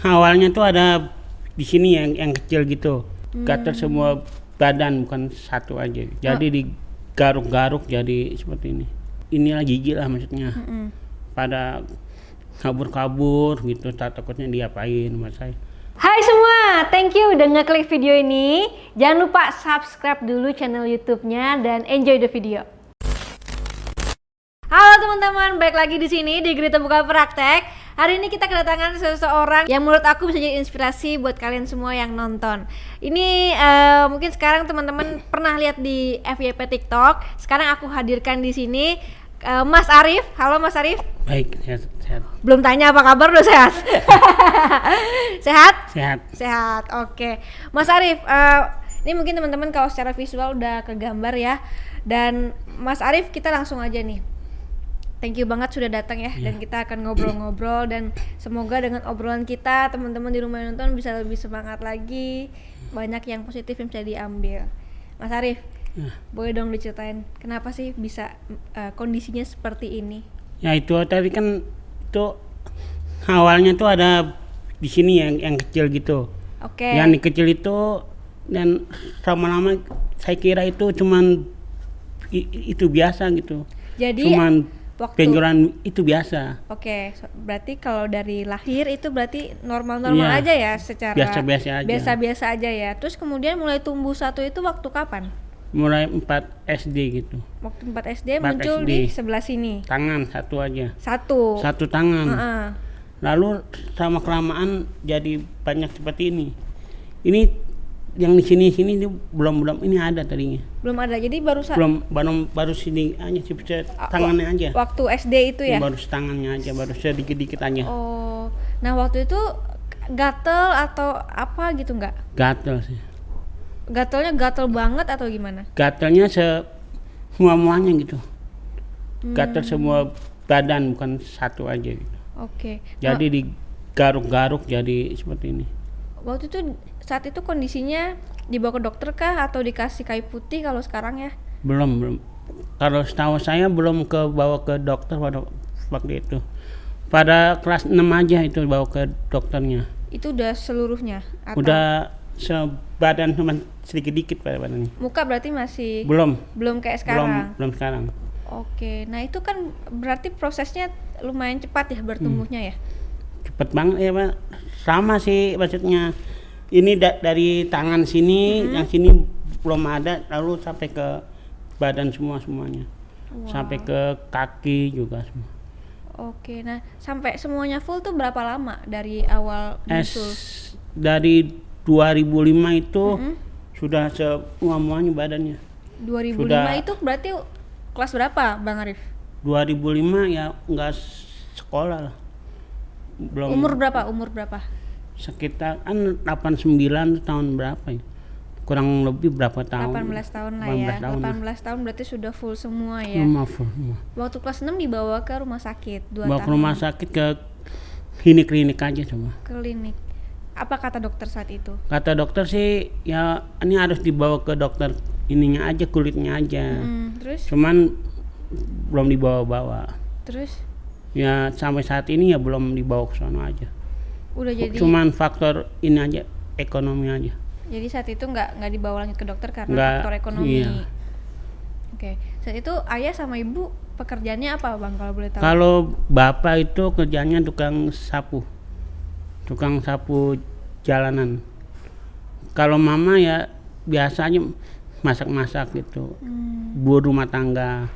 awalnya tuh ada di sini yang kecil gitu, gatal semua badan, bukan satu aja. Jadi digaruk-garuk jadi seperti ini. Inilah gigi lah maksudnya. Pada kabur-kabur gitu, takutnya diapain sama saya. Hai semua, thank you udah ngeklik video ini. Jangan lupa subscribe dulu channel YouTube-nya dan enjoy the video. Halo teman-teman, balik lagi di sini di Grita Buka Praktek. Hari ini kita kedatangan seseorang yang menurut aku bisa jadi inspirasi buat kalian semua yang nonton. Ini mungkin sekarang teman-teman pernah lihat di FYP TikTok. Sekarang aku hadirkan di sini Mas Arif. Halo Mas Arif. Baik, sehat. Belum tanya apa kabar, udah sehat? Sehat? Sehat, oke. Mas Arif, ini mungkin teman-teman kalau secara visual udah kegambar ya. Dan Mas Arif, kita langsung aja nih. Thank you banget sudah datang ya. Dan kita akan ngobrol-ngobrol. Dan semoga dengan obrolan kita, teman-teman di rumah yang nonton bisa lebih semangat lagi. Banyak yang positif yang bisa diambil. Mas Arif, boleh dong diceritain kenapa sih bisa kondisinya seperti ini? Ya itu tadi kan itu awalnya tuh ada di sini yang kecil gitu. Oke. Yang kecil itu dan lama-lama saya kira itu cuman itu biasa gitu. Jadi cuman benjolan itu biasa. Oke, berarti kalau dari lahir itu berarti normal-normal aja ya, secara biasa-biasa aja ya. Terus kemudian mulai tumbuh satu itu waktu kapan? Mulai 4 SD gitu. Waktu 4 SD muncul di sebelah sini. Tangan satu aja. Satu tangan. Lalu sama kelamaan jadi banyak seperti ini. Ini yang di sini belum ini ada tadinya. Belum ada. Jadi baru sini aja tangannya aja. Waktu SD itu ya? Baru tangannya aja, baru sedikit-dikit aja. Oh. Nah, waktu itu gatel atau apa gitu enggak? Gatel sih. Gatelnya gatel banget atau gimana? Gatelnya semua-muanya gitu. Gatel semua badan, bukan satu aja gitu. Oke. Jadi digaruk-garuk jadi seperti ini. Waktu itu saat itu kondisinya dibawa ke dokter kah atau dikasih kayu putih kalau sekarang ya? Belum. Kalau setahu saya belum bawa ke dokter pada waktu itu. Pada kelas 6 aja itu bawa ke dokternya. Itu udah seluruhnya? Atau? Udah sebadan cuma sedikit-dikit pada badannya. Muka berarti masih? Belum kayak sekarang? Belum sekarang. Oke, nah itu kan berarti prosesnya lumayan cepat ya bertumbuhnya ya? Cepet banget ya Pak. Sama sih maksudnya. Ini dari tangan sini, yang sini belum ada, lalu sampai ke badan semuanya. Wow. Sampai ke kaki juga semua. Oke, nah sampai semuanya full tuh berapa lama dari awal muncul? Dari 2005 itu sudah semuanya badannya. 2005 itu berarti kelas berapa Bang Arif? 2005 ya enggak sekolah lah. Belum. Umur berapa? Sekitar kan 89 tahun berapa ya? Kurang lebih berapa tahun? 18 tahun lah ya. 18 tahun berarti sudah full semua ya. Full. Waktu kelas 6 dibawa ke rumah sakit 2 bawa tahun. Ke rumah sakit ke klinik aja cuma. Klinik. Apa kata dokter saat itu? Kata dokter sih ya ini harus dibawa ke dokter ininya aja, kulitnya aja. Terus? Cuman belum dibawa-bawa. Terus? Ya sampai saat ini ya belum dibawa ke sana aja. Udah jadi. Cuman faktor ini aja, ekonomi aja. Jadi saat itu nggak dibawa lanjut ke dokter karena faktor ekonomi. Iya. Oke. Saat itu ayah sama ibu pekerjaannya apa Bang kalau boleh tahu? Kalau bapak itu kerjanya tukang sapu jalanan. Kalau mama ya biasanya masak-masak gitu. Bu rumah tangga.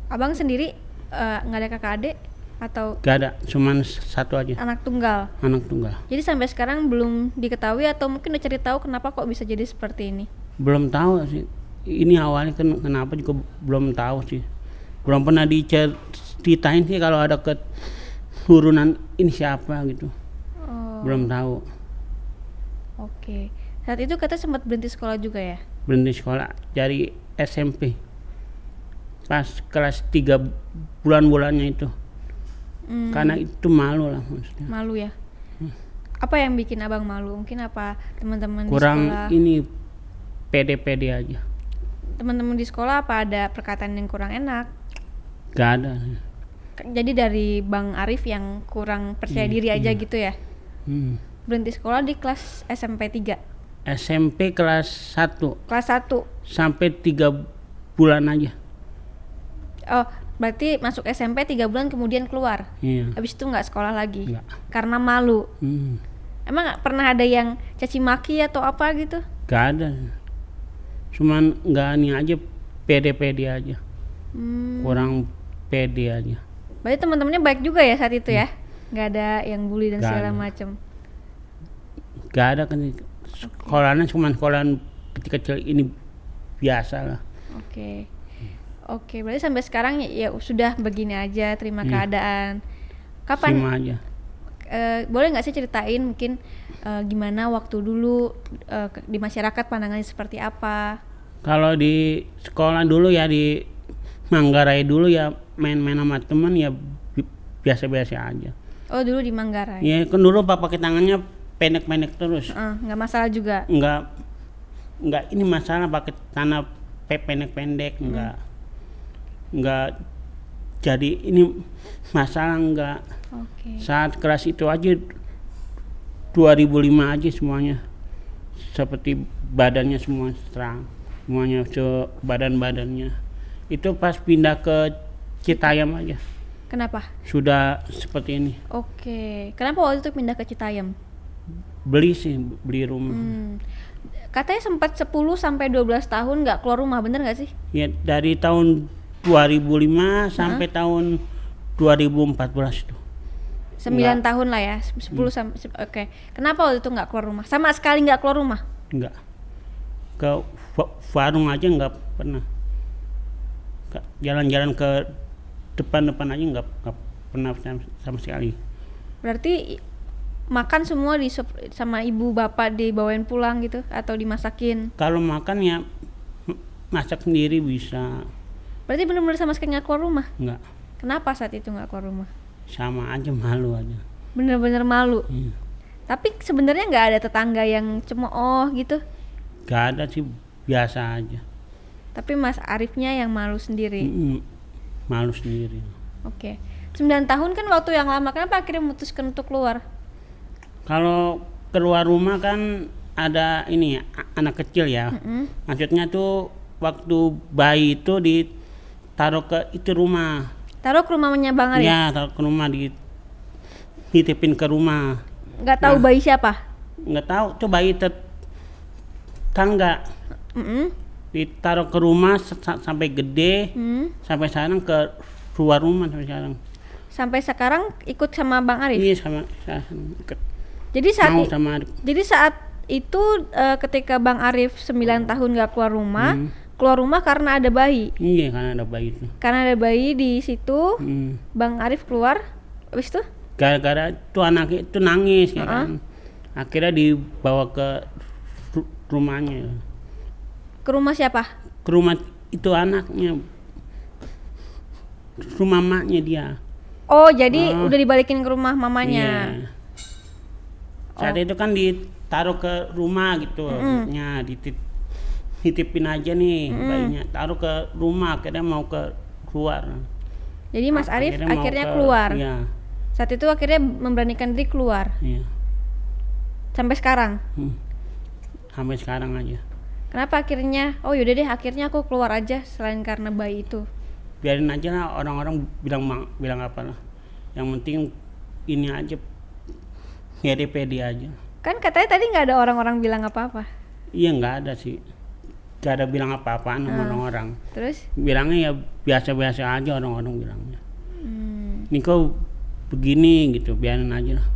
Abang sendiri nggak ada kakak adik atau? Gak ada, cuman satu aja. Anak tunggal. Jadi sampai sekarang belum diketahui atau mungkin udah cari tahu kenapa kok bisa jadi seperti ini? Belum tahu sih. Ini awalnya kenapa juga belum tahu sih. Belum pernah diceritain sih kalau ada keturunan ini siapa gitu. Belum tahu. Oke. Saat itu kata sempat berhenti sekolah juga ya? Berhenti sekolah dari SMP. Pas kelas 3 bulan-bulannya itu. Karena itu malu lah maksudnya. Malu ya? Apa yang bikin abang malu? Mungkin apa teman-teman di sekolah? Kurang ini pede-pede aja. Teman-teman di sekolah apa ada perkataan yang kurang enak? Gak ada. Jadi dari Bang Arif yang kurang percaya diri aja gitu ya? Berhenti sekolah di kelas SMP 3. SMP kelas 1 Kelas 1. sampai 3 bulan aja. Oh, berarti masuk SMP 3 bulan kemudian keluar. Iya. Habis itu nggak sekolah lagi. Nggak. Karena malu. Emang pernah ada yang caci maki atau apa gitu? Gak ada. Cuman nggak nih aja, pede-pede aja. Kurang pede aja. Berarti teman-temannya baik juga ya saat itu ya? Nggak ada yang bully dan Nggak segala ada. macam. Gak ada kan, sekolahnya cuman sekolahan kecil-kecil ini biasa lah. Oke. Oke, berarti sampai sekarang ya sudah begini aja, terima keadaan. Kapan? Terima aja. Boleh nggak sih ceritain mungkin gimana waktu dulu di masyarakat pandangannya seperti apa? Kalau di sekolah dulu ya, di Manggarai dulu ya, main-main sama teman ya biasa-biasa aja. Oh, dulu di Manggarai. Ya kan dulu pakai tangannya pendek-pendek terus. Nggak masalah juga. Enggak ini masalah pakai tanah pendek-pendek, enggak jadi ini masalah, enggak. Oke. Saat kelas itu aja 2005 aja semuanya seperti badannya semua serang, semuanya badan-badannya. Itu pas pindah ke Citayam aja Kenapa? sudah seperti ini. Oke. Kenapa waktu itu pindah ke Citayam? Beli rumah. Katanya sempat 10 sampai 12 tahun nggak keluar rumah, bener nggak sih? Ya dari tahun 2005 sampai tahun 2014 itu. 9 tahun lah ya, 10 sampai oke. Kenapa waktu itu nggak keluar rumah? Sama sekali nggak keluar rumah? Enggak. Ke warung aja enggak pernah. Jalan-jalan ke depan aja enggak pernah sama sekali. Berarti makan semua sama ibu bapak dibawain pulang gitu atau dimasakin? Kalau makan ya masak sendiri bisa. Berarti benar-benar sama sekali nggak keluar rumah? Enggak. Kenapa saat itu nggak keluar rumah? Sama aja, malu aja. Bener-bener malu. Iya. Tapi sebenarnya nggak ada tetangga yang cemooh gitu. Gak ada sih, biasa aja. Tapi Mas Arifnya yang malu sendiri. Malu sendiri. Oke. 9 tahun kan waktu yang lama. Kenapa akhirnya memutuskan untuk keluar? Kalau keluar rumah kan ada ini ya, anak kecil ya. Maksudnya tuh waktu bayi itu ditaruh ke itu rumah. Taruh ke rumahnya Bang Arif? Ya, taruh ke rumah, dititipin ke rumah. Nggak tahu bayi siapa? Nggak tahu, tuh bayi tetangga. Ditaruh ke rumah sampai gede, sampai sekarang ke luar rumah sampai sekarang. Sampai sekarang ikut sama Bang Arif? Iya, sama ikut. Jadi saat Arif. itu ketika Bang Arif 9 tahun nggak keluar rumah karena ada bayi. Iya, karena ada bayi itu. Karena ada bayi di situ, Bang Arif keluar. Habis itu? Gara-gara tuh anaknya itu nangis ya kan. Akhirnya dibawa ke rumahnya. Ke rumah siapa? Ke rumah itu anaknya. Rumah maknya dia. Oh, jadi udah dibalikin ke rumah mamanya. Iya. Saat itu kan ditaruh ke rumah gitu. Maksudnya dititipin aja nih bayinya. Taruh ke rumah, akhirnya mau keluar. Jadi Mas Arif akhirnya mau keluar. Iya. Saat itu akhirnya memberanikan diri keluar. Iya. Sampai sekarang. Sampai sekarang aja. Kenapa akhirnya? Oh yaudah deh, akhirnya aku keluar aja selain karena bayi itu. Biarin aja lah, orang-orang bilang apa lah. Yang penting ini aja, pede aja. Kan katanya tadi nggak ada orang-orang bilang apa-apa. Iya, nggak ada sih. Nggak ada bilang apa-apaan sama orang-orang. Terus? Bilangnya ya biasa-biasa aja orang-orang bilangnya. Ini kok begini gitu, biarin aja lah.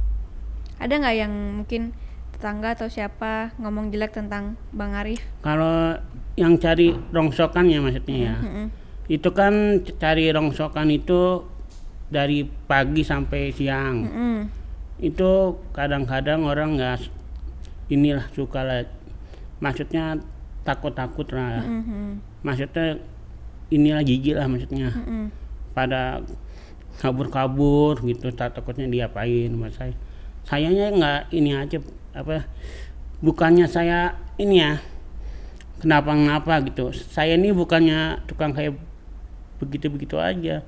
Ada nggak yang mungkin tetangga atau siapa ngomong jelek tentang Bang Arif? Kalau yang cari rongsokan ya maksudnya ya, itu kan cari rongsokan itu dari pagi sampai siang. Itu kadang-kadang orang nggak inilah suka lah, maksudnya takut lah. Maksudnya inilah gigi lah maksudnya. Pada kabur-kabur gitu, takutnya diapain sama saya. Sayanya nggak ini aja apa, bukannya saya ini ya kenapa gitu. Saya ini bukannya tukang kayak begitu aja.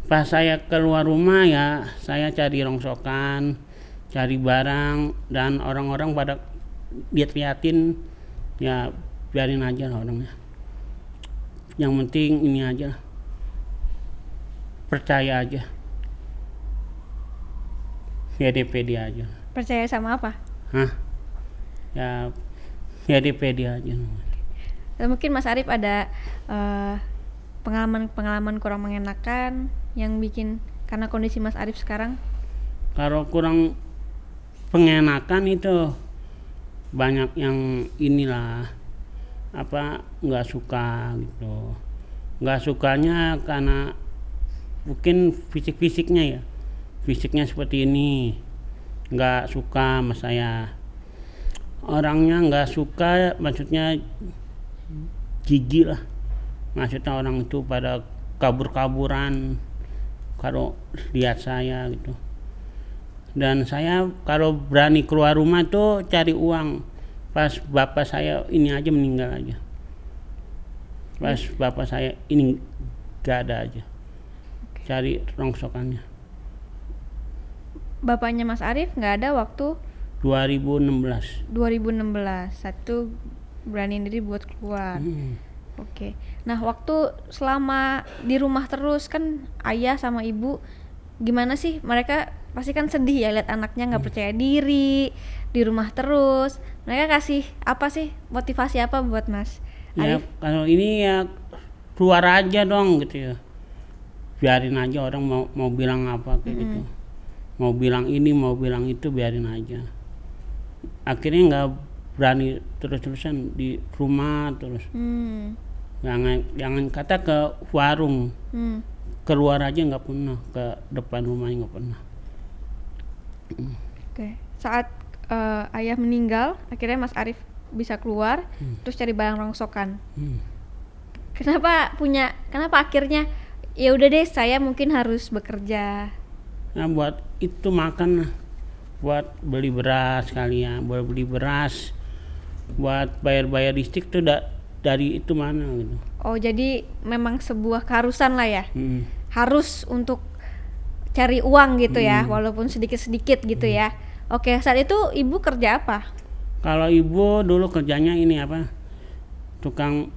Pas saya keluar rumah ya saya cari rongsokan, cari barang, dan orang-orang pada liatin ya biarin aja lah orangnya. Yang penting ini aja lah, percaya aja, pede aja. Percaya sama apa? Ya pede aja. Mungkin Mas Arif ada pengalaman kurang mengenakan yang bikin karena kondisi Mas Arif sekarang? Kalau kurang pengenakan itu banyak yang inilah, nggak suka gitu. Nggak sukanya karena mungkin fisiknya seperti ini, nggak suka sama saya. Orangnya nggak suka, maksudnya jijik lah, maksudnya orang itu pada kabur-kaburan kalau lihat saya gitu. Dan saya kalau berani keluar rumah tuh cari uang. Pas bapak saya ini aja meninggal aja, pas bapak saya ini gak ada aja, cari rongsokannya. Bapaknya Mas Arif nggak ada waktu 2016 satu berani diri buat keluar. Oke. Nah, waktu selama di rumah terus kan ayah sama ibu gimana sih? Mereka pasti kan sedih ya lihat anaknya nggak percaya diri di rumah terus. Mereka kasih apa sih, motivasi apa buat Mas ya? Arif? Kalau ini ya keluar aja dong gitu ya, biarin aja orang mau bilang apa kayak gitu, mau bilang ini mau bilang itu, biarin aja. Akhirnya nggak berani terus-terusan di rumah terus. Jangan kata ke warung, keluar aja nggak pernah, ke depan rumahnya nggak pernah. Oke. Saat ayah meninggal, akhirnya Mas Arif bisa keluar, terus cari barang rongsokan. Kenapa akhirnya ya udah deh, saya mungkin harus bekerja. Nah, buat itu makan lah, buat beli beras kalian, buat beli beras, buat bayar listrik tuh dari itu mana gitu. Oh, jadi memang sebuah keharusan lah ya. Harus untuk cari uang gitu ya, walaupun sedikit-sedikit gitu ya. Oke, saat itu ibu kerja apa? Kalau ibu dulu kerjanya ini tukang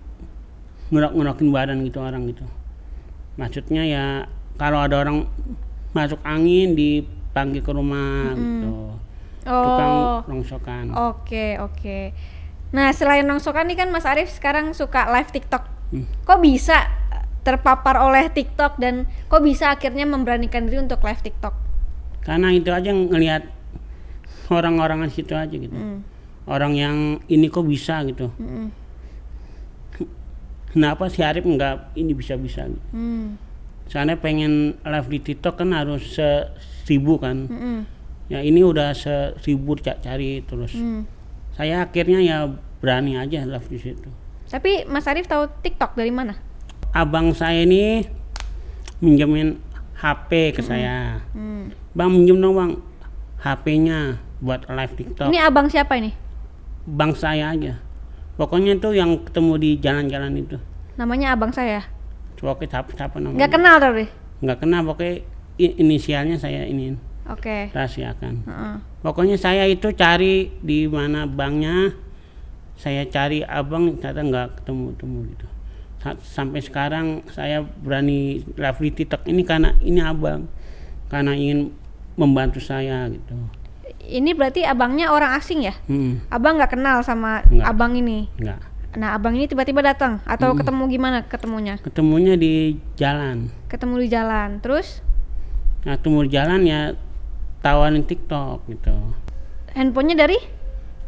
ngerok-ngerokin badan gitu orang gitu. Maksudnya ya kalau ada orang masuk angin dipanggil ke rumah gitu. Tukang rongsokan. Oke. Nah, selain rongsokan nih kan Mas Arif sekarang suka live TikTok. Kok bisa terpapar oleh TikTok dan kok bisa akhirnya memberanikan diri untuk live TikTok? Karena itu aja ngelihat orang-orang di situ aja gitu. Orang yang ini kok bisa gitu. Kenapa si Arif nggak ini bisa-bisa gitu. Soalnya pengen live di TikTok kan harus 1.000 kan. Ya ini udah 1.000 cari terus. Saya akhirnya ya berani aja live di situ. Tapi Mas Arif tahu TikTok dari mana? Abang saya ini minjemin HP ke saya. Bang, minjem dong bang HP-nya buat live TikTok. Ini abang siapa ini? Bang saya aja. Pokoknya itu yang ketemu di jalan-jalan itu. Namanya abang saya? Pokoknya siapa namanya? Nggak kenal tapi? Nggak kenal, pokoknya inisialnya saya iniin. Oke. Rahasiakan. Pokoknya saya itu cari di mana banknya, saya cari abang, ternyata nggak ketemu gitu. Sampai sekarang saya berani live di TikTok ini karena ini abang, karena ingin membantu saya gitu. Ini berarti abangnya orang asing ya? Abang nggak kenal sama abang ini? Nggak. Nah, abang ini tiba-tiba datang atau ketemu gimana ketemunya? Ketemunya di jalan. Ketemu di jalan, terus? Nah, ketemu di jalan ya tawarin TikTok gitu. Handphonenya dari?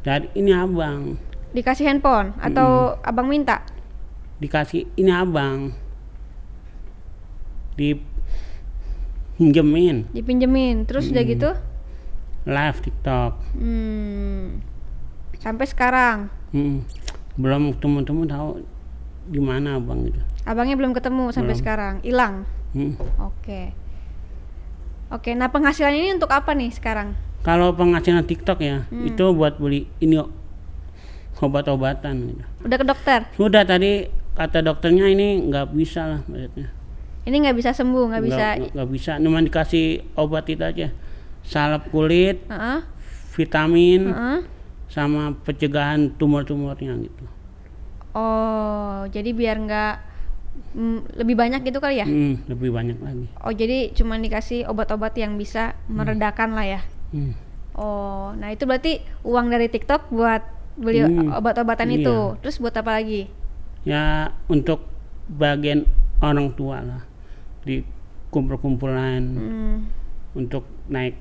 Dari ini abang. Dikasih handphone atau abang minta? Dikasih ini abang. Dipinjemin, terus udah gitu? Live TikTok. Sampai sekarang? Belum ketemu tahu di mana abang gitu. Abangnya belum ketemu sampai sekarang, hilang. Oke, nah penghasilan ini untuk apa nih sekarang? Kalau penghasilan TikTok ya, itu buat beli ini obat-obatan gitu. Udah ke dokter? Sudah, tadi kata dokternya ini nggak bisa lah maksudnya. Ini nggak bisa sembuh, nggak bisa. Nggak bisa, cuma dikasih obat itu aja. salep kulit, Heeh. vitamin, Heeh. sama pencegahan tumor-tumornya gitu. Oh, jadi biar nggak lebih banyak gitu kali ya? Lebih banyak lagi. Oh, jadi cuma dikasih obat-obat yang bisa meredakan lah ya? Hmm. Oh, nah itu berarti uang dari TikTok buat beli obat-obatan Iya. itu. Terus buat apa lagi? Ya untuk bagian orang tua lah, di kumpul-kumpulan untuk naik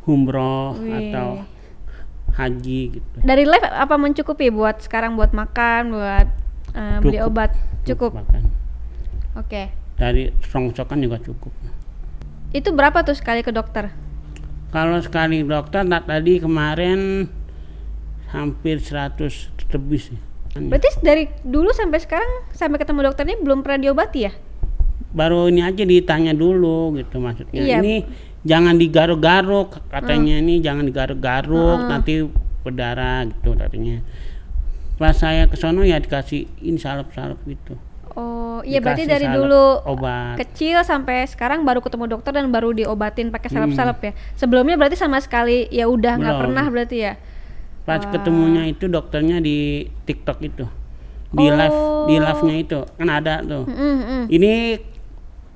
umroh Wih. atau haji gitu. Dari live apa mencukupi buat sekarang buat makan, buat beli Cukup. obat? Cukup. Makan. Oke. Dari rongsokan juga cukup. Itu berapa tuh sekali ke dokter? Kalau sekali dokter tadi kemarin hampir 100 lebih sih. Berarti dari dulu sampai sekarang sampai ketemu dokter ini belum pernah diobati ya? Baru ini aja ditanya dulu gitu maksudnya. Iya. Ini jangan digaruk-garuk katanya, ini jangan digaruk-garuk nanti berdarah gitu katanya. Pas saya ke sono ya dikasih ini salep-salep gitu. Oh, iya berarti Dikasih dari salep, dulu obat. kecil sampai sekarang baru ketemu dokter dan baru diobatin pakai salep-salep ya. Sebelumnya berarti sama sekali ya udah nggak Belum. pernah berarti ya. Pas ketemunya itu dokternya di TikTok itu. Di live-nya itu kan ada tuh. Ini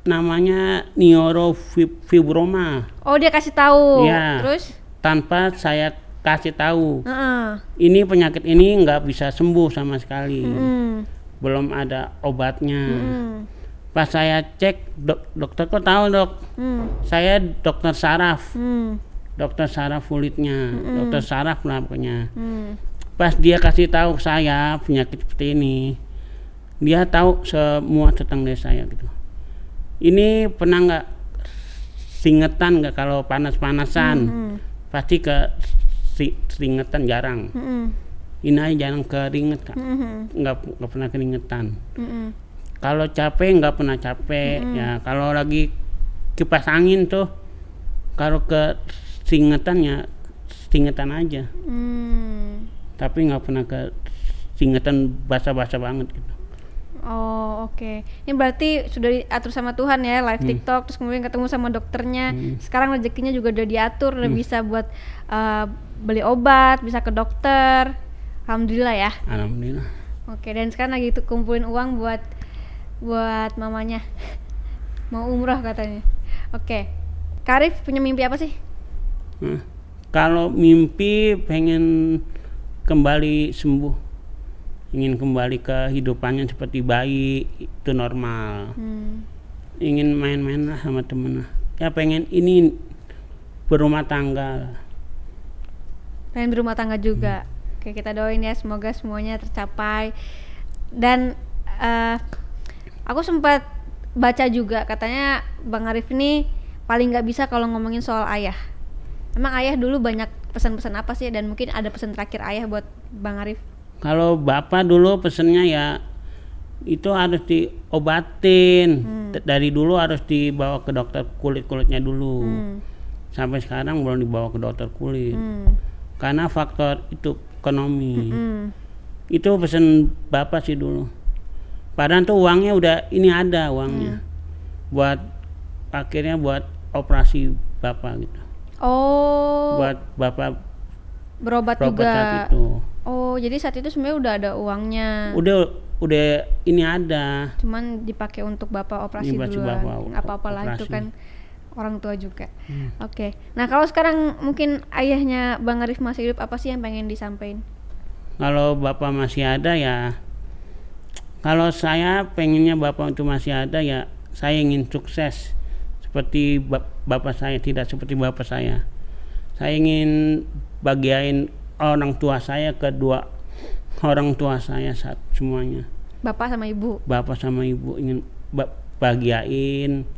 namanya neurofibroma. Oh, dia kasih tahu. Iya. Terus? Tanpa saya kasih tahu. Heeh. Ini penyakit ini nggak bisa sembuh sama sekali. Belum ada obatnya. Pas saya cek, dokter kok tahu dok? Saya dokter saraf. Dokter saraf kulitnya, dokter saraf lah pokoknya. Pas dia kasih tahu saya penyakit seperti ini, dia tahu semua tentang diri saya gitu. Ini pernah nggak singetan nggak kalau panas-panasan? Pasti ke keringetan jarang. Ini aja jarang keringet kak, nggak pernah keringetan. Kalau capek nggak pernah capek, ya kalau lagi kipas angin tuh, kalau ke keringetan aja. Tapi nggak pernah ke keringetan basah-basah banget gitu. Oh, oke. Ini berarti sudah diatur sama Tuhan ya, live TikTok, terus kemudian ketemu sama dokternya. Sekarang rezekinya juga udah diatur, udah bisa buat beli obat, bisa ke dokter. Alhamdulillah ya. Alhamdulillah. Oke, dan sekarang lagi tuh kumpulin uang buat mamanya. Mau umroh katanya. Oke. Karif punya mimpi apa sih? Kalau mimpi pengen kembali sembuh, ingin kembali ke kehidupannya seperti bayi itu normal. Ingin main-main lah sama temen lah. Ya pengen ini berumah tangga. Pengen berumah tangga juga. Oke, kita doain ya semoga semuanya tercapai. Dan aku sempat baca juga katanya Bang Arif ini paling nggak bisa kalau ngomongin soal ayah. Emang ayah dulu banyak pesan-pesan apa sih, dan mungkin ada pesan terakhir ayah buat Bang Arif? Kalau bapak dulu pesennya ya itu harus diobatin. Dari dulu harus dibawa ke dokter kulitnya dulu. Sampai sekarang belum dibawa ke dokter kulit. Karena faktor itu ekonomi. Itu pesan bapak sih dulu. Padahal tuh uangnya udah ini ada uangnya. Buat akhirnya buat operasi bapak gitu. Oh. Buat bapak berobat juga. Saat itu. Oh, jadi saat itu sebenarnya udah ada uangnya. Udah ini ada. Cuman dipakai untuk bapak operasi duluan. Nggak apa-apalah, itu kan orang tua juga. Oke. Nah, kalau sekarang mungkin ayahnya Bang Arif masih hidup, apa sih yang pengen disampaikan? Kalau bapak masih ada ya, kalau saya pengennya bapak itu masih ada ya, saya ingin sukses seperti bapak saya, tidak seperti bapak saya. Saya ingin bagiain orang tua saya, kedua orang tua saya semuanya. Bapak sama ibu? Bapak sama ibu ingin bagiain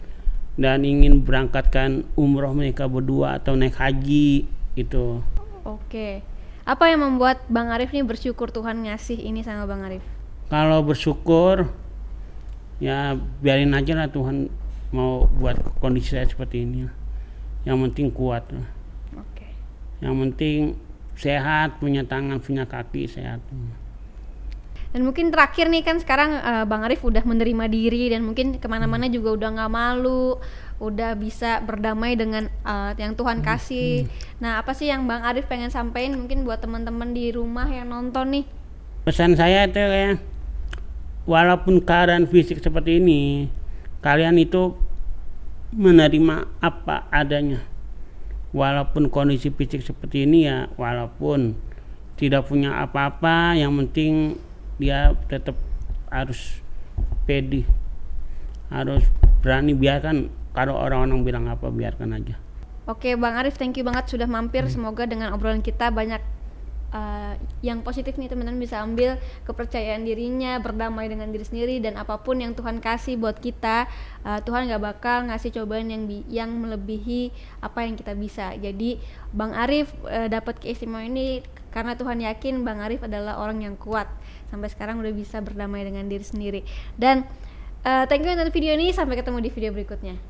dan ingin berangkatkan umroh mereka berdua atau naik haji gitu. Oke. Apa yang membuat Bang Arif nih bersyukur Tuhan ngasih ini sama Bang Arif? Kalau bersyukur ya biarin aja lah, Tuhan mau buat kondisi saya seperti ini. Yang penting kuat lah. Oke. Yang penting sehat, punya tangan, punya kaki, sehat. Dan mungkin terakhir nih kan sekarang Bang Arif udah menerima diri dan mungkin kemana-mana juga udah nggak malu, udah bisa berdamai dengan yang Tuhan kasih. Nah, apa sih yang Bang Arif pengen sampaikan mungkin buat teman-teman di rumah yang nonton nih? Pesan saya itu ya, walaupun keadaan fisik seperti ini, kalian itu menerima apa adanya. Walaupun kondisi fisik seperti ini ya, walaupun tidak punya apa-apa, yang penting dia tetap harus pede, harus berani. Biarkan kalau orang-orang bilang apa, biarkan aja. Oke Bang Arif, thank you banget sudah mampir. Semoga dengan obrolan kita banyak yang positif nih teman-teman bisa ambil kepercayaan dirinya, berdamai dengan diri sendiri, dan apapun yang Tuhan kasih buat kita, Tuhan gak bakal ngasih cobaan yang melebihi apa yang kita bisa. Jadi Bang Arif dapat keistimewaan ini karena Tuhan yakin Bang Arif adalah orang yang kuat. Sampai sekarang udah bisa berdamai dengan diri sendiri. Dan thank you untuk video ini, sampai ketemu di video berikutnya.